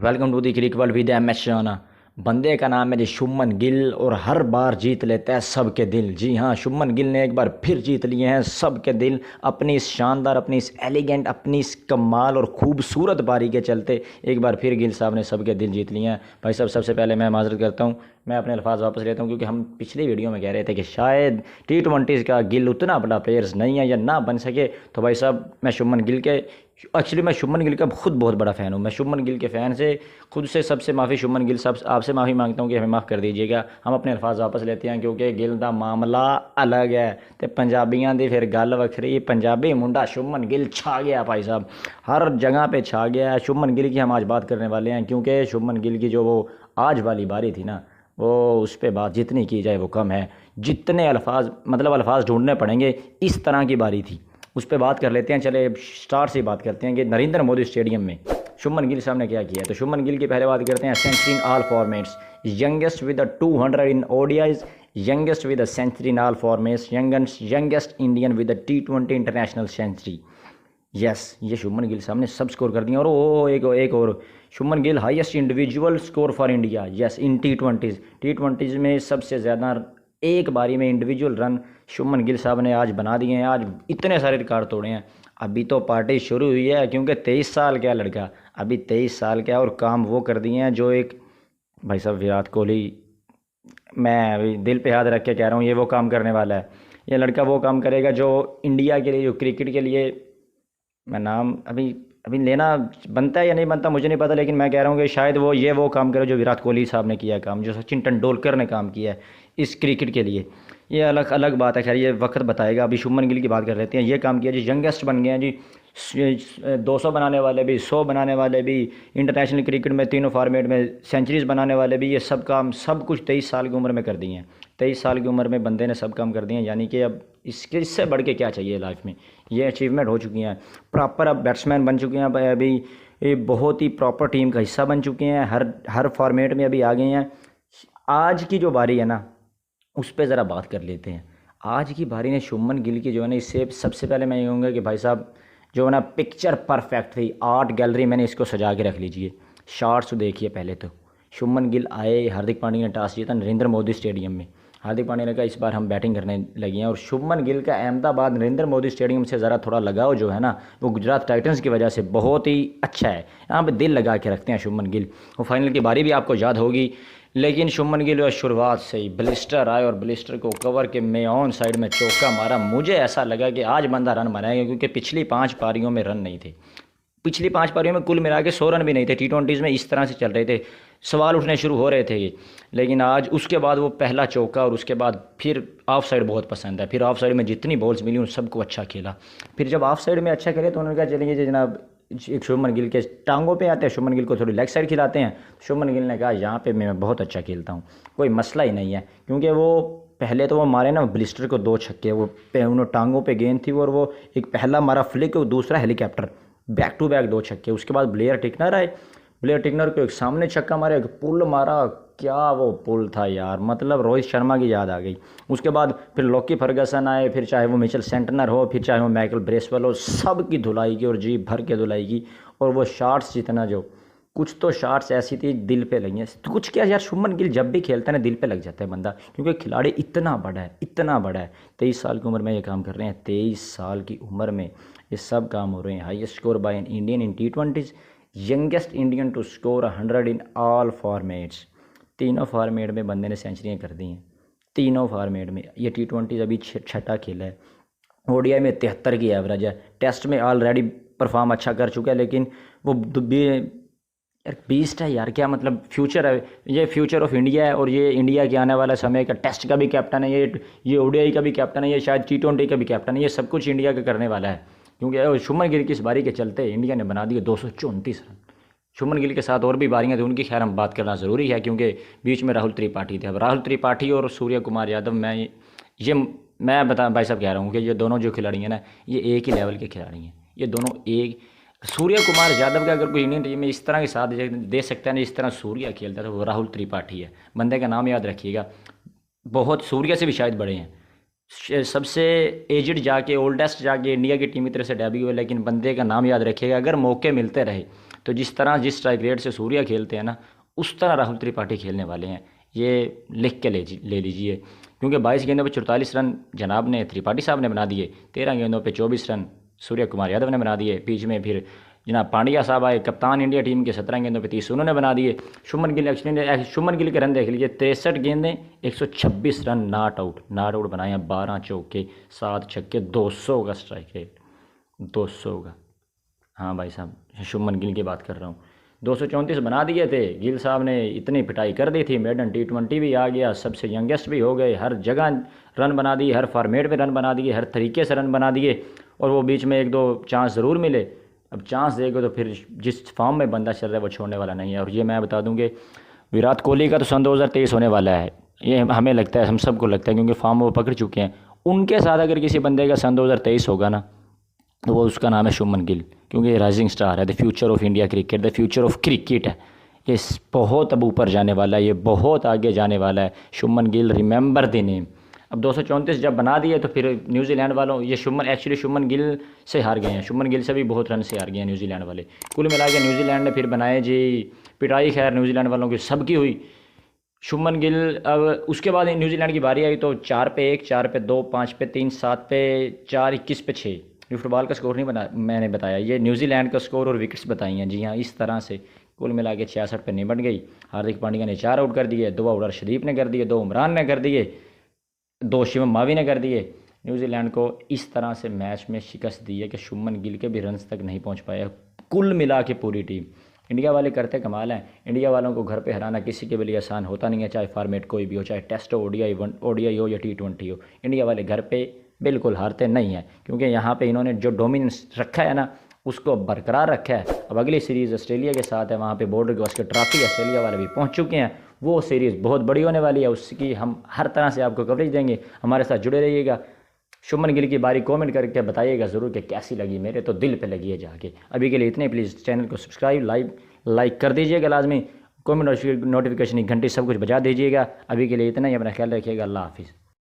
Welcome to the Crick world with M S Shana. बंदे का नाम है जी शुभमन गिल और हर बार जीत लेता है सबके दिल। जी हाँ, शुभमन गिल ने एक बार फिर जीत लिए हैं सबके दिल अपनी इस शानदार, अपनी इस एलिगेंट, अपनी इस कमाल और खूबसूरत पारी के चलते। एक बार फिर गिल साहब ने सबके दिल जीत लिए हैं। भाई साहब, सबसे पहले मैं माजरत करता हूँ, मैं अपने अल्फाज वापस लेता हूँ, क्योंकि हम पिछली वीडियो में कह रहे थे कि शायद T20 का गिल उतना बड़ा प्लेयर्स नहीं है या ना बन सके। तो भाई साहब, मैं शुभमन गिल का खुद बहुत बड़ा फ़ैन हूँ। मैं शुभमन गिल के फ़ैन से खुद से सबसे माफ़ी, शुभमन गिल साहब आपसे माफ़ी मांगता हूँ कि हमें माफ़ कर दीजिएगा। हम अपने अल्फाज वापस लेते हैं, क्योंकि गिल का मामला अलग है तो पंजाबियों की फिर गल वखरी। पंजाबी मुंडा शुभमन गिल छा गया भाई साहब, हर जगह पे छा गया है। शुभमन गिल की हम आज बात करने वाले हैं, क्योंकि शुभमन गिल की जो वो आज वाली बारी थी ना, वो उस पर बात जितनी की जाए वो कम है। जितने अल्फाज ढूंढने पड़ेंगे, इस तरह की बारी थी। उस पर बात कर लेते हैं। चले स्टार्ट से बात करते हैं कि नरेंद्र मोदी स्टेडियम में शुभमन गिल साहब ने क्या किया है। तो शुभमन गिल की पहले बात करते हैं century in all formats, youngest with 200 in ODIs, youngest with century in all formats, youngest Indian with T20 international century. Yes, ये शुभमन गिल साहब ने सब स्कोर कर दिया। और वो एक और Shubman Gill highest individual score for India. Yes, in T twenties में सबसे ज़्यादा एक बारी में इंडिविजुअल रन शुभमन गिल साहब ने आज बना दिए हैं। आज इतने सारे रिकॉर्ड तोड़े हैं। अभी तो पार्टी शुरू हुई है, क्योंकि 23 साल का लड़का, अभी 23 साल का, और काम वो कर दिए हैं जो एक भाई साहब विराट कोहली, मैं अभी दिल पे हाथ रख के कह रहा हूँ, ये वो काम करने वाला है। ये लड़का वो काम करेगा जो इंडिया के लिए, जो क्रिकेट के लिए, मैं नाम अभी अभी लेना बनता है या नहीं बनता मुझे नहीं पता, लेकिन मैं कह रहा हूँ कि शायद वो काम करे जो विराट कोहली साहब ने किया काम, जो सचिन तेंदुलकर ने काम किया है इस क्रिकेट के लिए। ये अलग अलग बात है, खैर ये वक्त बताएगा। अभी शुभमन गिल की बात कर लेते हैं। ये काम किया जी, यंगेस्ट बन गए हैं जी, 200 बनाने वाले भी, 100 बनाने वाले भी, इंटरनेशनल क्रिकेट में तीनों फॉर्मेट में सेंचुरीज बनाने वाले भी, ये सब काम सब कुछ 23 साल की उम्र में कर दिए हैं। 23 साल की उम्र में बंदे ने सब काम कर दिए हैं, यानी कि अब इससे बढ़ के क्या चाहिए लाइफ में। ये अचीवमेंट हो चुकी हैं। प्रॉपर अब बैट्समैन बन चुके हैं, अभी ये बहुत ही प्रॉपर टीम का हिस्सा बन चुके हैं, हर फॉर्मेट में अभी आ गए हैं। आज की जो बारी है ना, उस पर ज़रा बात कर लेते हैं। आज की बारी ने शुभमन गिल की जो है ना, इससे सबसे पहले मैं ये कहूँगा कि भाई साहब जो है ना, पिक्चर परफेक्ट थी। आर्ट गैलरी मैंने इसको सजा के रख लीजिए। शॉट्स देखिए पहले तो। शुभमन गिल आए, हार्दिक पांड्या ने टॉस जीता नरेंद्र मोदी स्टेडियम में। हार्दिक पांड्या ने कहा इस बार हम बैटिंग करने लगे हैं, और शुभमन गिल का अहमदाबाद नरेंद्र मोदी स्टेडियम से ज़रा थोड़ा लगाव जो है ना, वो गुजरात टाइटंस की वजह से बहुत ही अच्छा है। यहाँ पे दिल लगा के रखते हैं शुभमन गिल। वो फाइनल की बारी भी आपको याद होगी, लेकिन शुभमन गिल जो शुरुआत से ही ब्लिस्टर आए और ब्लिस्टर को कवर के में ऑन साइड में चौका मारा। मुझे ऐसा लगा कि आज बंदा रन बनाएगा, क्योंकि पिछली 5 पारियों में रन नहीं थे। पिछली 5 पारियों में कुल मिला के 100 रन भी नहीं थे। T20 में इस तरह से चल रहे थे, सवाल उठने शुरू हो रहे थे ये। लेकिन आज उसके बाद वो पहला चौका, और उसके बाद फिर ऑफ साइड बहुत पसंद है। फिर ऑफ साइड में जितनी बॉल्स मिली उन सबको अच्छा खेला। फिर जब ऑफ साइड में अच्छा खेले तो उन्होंने कहा चलेंगे जनाब, एक शुभमन गिल के टांगों पे आते हैं, शुभमन गिल को थोड़ी लेग साइड खिलाते हैं। शुभमन गिल ने कहा यहाँ पे मैं बहुत अच्छा खेलता हूँ, कोई मसला ही नहीं है। क्योंकि वो पहले तो वो मारे ना ब्लिस्टर को 2 छक्के, वो उन्होंने टांगों पे गेंद थी, और वो एक पहला मारा फ्लिक, और दूसरा हेलीकॉप्टर, बैक टू बैक 2 छक्के। उसके बाद ब्लेयर टिकनर आए, ब्लेयर टिकनर को एक सामने छक्का मारा, एक पुल मारा। क्या वो पुल था यार, मतलब रोहित शर्मा की याद आ गई। उसके बाद फिर लॉकी फर्गसन आए, फिर चाहे वो मिचेल सेंटनर हो, फिर चाहे वो माइकल ब्रेसवेल हो, सब की धुलाई की और जी भर के धुलाई की। और वो शॉट्स जितना, जो कुछ तो शॉट्स ऐसी थी दिल पे लगी हैं। तो कुछ क्या यार, शुभमन गिल जब भी खेलता है ना, दिल पे लग जाता है बंदा, क्योंकि खिलाड़ी इतना बड़ा है, इतना बड़ा है। 23 साल की उम्र में ये काम कर रहे हैं। 23 साल की उम्र में ये सब काम हो रहे हैं। Highest score by an Indian in T20, youngest Indian to score 100 in all formats. तीनों फॉर्मेट में बंदे ने सेंचुरियाँ कर दी हैं, तीनों फॉर्मेट में। ये T20 अभी छठा खेला है। ओडीआई में 73 की एवरेज है। टेस्ट में ऑलरेडी परफॉर्म अच्छा कर चुका है, लेकिन वो यार बीस्ट है यार, क्या मतलब फ्यूचर है। ये फ्यूचर ऑफ इंडिया है, और ये इंडिया के आने वाला समय का टेस्ट का भी कैप्टन है, ये ओडीआई का भी कैप्टन है, ये शायद T20 का भी कैप्टन है। ये सब कुछ इंडिया का करने वाला है, क्योंकि शुभमन गिल की इस बारी के चलते इंडिया ने बना दिए 234 रन। शुभमन गिल के साथ और भी बारियां थी, उनकी खैर हम बात करना ज़रूरी है, क्योंकि बीच में राहुल त्रिपाठी थे। अब राहुल त्रिपाठी और सूर्य कुमार यादव, मैं बता भाई साहब कह रहा हूँ कि ये दोनों जो खिलाड़ी हैं ना, ये एक ही लेवल के खिलाड़ी हैं। ये दोनों एक, सूर्य कुमार यादव का अगर कोई इंडियन टीम में इस तरह के साथ दे सकता है ना, इस तरह सूर्य खेलता है, तो वो राहुल त्रिपाठी है। बंदे का नाम याद रखिएगा। बहुत सूर्या से भी शायद बड़े हैं। सबसे एजड जाके ओल्डेस्ट जाके इंडिया की टीम की तरफ से डेब्यू हुआ, लेकिन बंदे का नाम याद रखिएगा। अगर मौके मिलते रहे तो जिस तरह जिस स्ट्राइक रेट से सूर्या खेलते हैं ना, उस तरह राहुल त्रिपाठी खेलने वाले हैं। ये लिख के ले लीजिए, क्योंकि 22 गेंदों पे 44 रन जनाब ने त्रिपाठी साहब ने बना दिए, 13 गेंदों पे 24 रन सूर्य कुमार यादव ने बना दिए। बीच में फिर जनाब पांड्या साहब आए, कप्तान इंडिया टीम के, 17 गेंदों पे 30 उन्होंने बना दिए। शुभमन गिल के रन देख लीजिए, 63 गेंदें 126 रन, नॉट आउट बनाए हैं, 12 चौके 7 छक्के, 200 का स्ट्राइक रेट, 200 का। हाँ भाई साहब, शुभमन गिल की बात कर रहा हूँ। 234 बना दिए थे गिल साहब ने, इतनी पिटाई कर दी थी। मेडन T20 भी आ गया, सबसे यंगेस्ट भी हो गए, हर जगह रन बना दिए, हर फॉर्मेट में रन बना दिए, हर तरीके से रन बना दिए। और वो बीच में 1-2 चांस ज़रूर मिले। अब चांस देगा तो फिर जिस फॉर्म में बंदा चल रहा है वो छोड़ने वाला नहीं है। और ये मैं बता दूँ कि विराट कोहली का तो सन 2023 होने वाला है, ये हमें लगता है, हम सबको लगता है, क्योंकि फॉर्म वो पकड़ चुके हैं। उनके साथ अगर किसी बंदे का सन 2023 होगा ना, तो वो उसका नाम है शुभमन गिल, क्योंकि ये राइजिंग स्टार है, the future of India cricket, the future of cricket है। ये बहुत अब ऊपर जाने वाला है, ये बहुत आगे जाने वाला है। Shubman Gill, remember the name. अब 234 जब बना दिए तो फिर न्यूजीलैंड वालों, ये शुभमन गिल से हार गए हैं, शुभमन गिल से भी बहुत रन से हार गए हैं न्यूजीलैंड वाले। कुल मिला के न्यूजीलैंड ने फिर बनाए जी पिटाई, खैर न्यूजीलैंड वालों की सबकी हुई। शुभमन गिल, अब उसके बाद न्यूजीलैंड की बारी आई तो 4 पे 1, 4 पे 2, 5 पे 3, 7 पे 4, 21 पे 6। ये फुटबॉल का स्कोर नहीं बना, मैंने बताया, ये न्यूजीलैंड का स्कोर और विकेट्स बताई हैं। जी हाँ, इस तरह से कुल मिला के 66 पे निपट गई। हार्दिक पांड्या ने 4 आउट कर दिए, 2 आउट अर्शदीप ने कर दिए, 2 उमरान ने कर दिए, 2 शिवम मावी ने कर दिए। न्यूजीलैंड को इस तरह से मैच में शिकस्त दी है कि शुभमन गिल के भी रन्स तक नहीं पहुंच पाया। कुल मिला के पूरी टीम, इंडिया वाले करते कमाल हैं। इंडिया वालों को घर पे हराना किसी के लिए आसान होता नहीं है, चाहे फॉर्मेट कोई भी हो, चाहे टेस्ट हो, ओडीआई हो या T20 हो। इंडिया वाले घर पे बिल्कुल हारते नहीं हैं, क्योंकि यहाँ पे इन्होंने जो डोमिनेंस रखा है ना, उसको बरकरार रखा है। अब अगली सीरीज़ ऑस्ट्रेलिया के साथ है, वहाँ पे बॉर्डर गवास्कर ट्रॉफी ऑस्ट्रेलिया वाले भी पहुँच चुके हैं। वो सीरीज़ बहुत बड़ी होने वाली है, उसकी हम हर तरह से आपको कवरेज देंगे। हमारे साथ जुड़े रहिएगा। शुभमन गिल की बारी कमेंट करके बताइएगा ज़रूर कि कैसी लगी, मेरे तो दिल पे लगी है जाके। अभी के लिए इतने, प्लीज़ चैनल को सब्सक्राइब लाइक कर दीजिएगा लाजमी, कमेंट नोटिफिकेशन की घंटी सब कुछ बजा दीजिएगा। अभी के लिए इतना ही, अपना ख्याल रखिएगा। अल्लाह हाफिज़।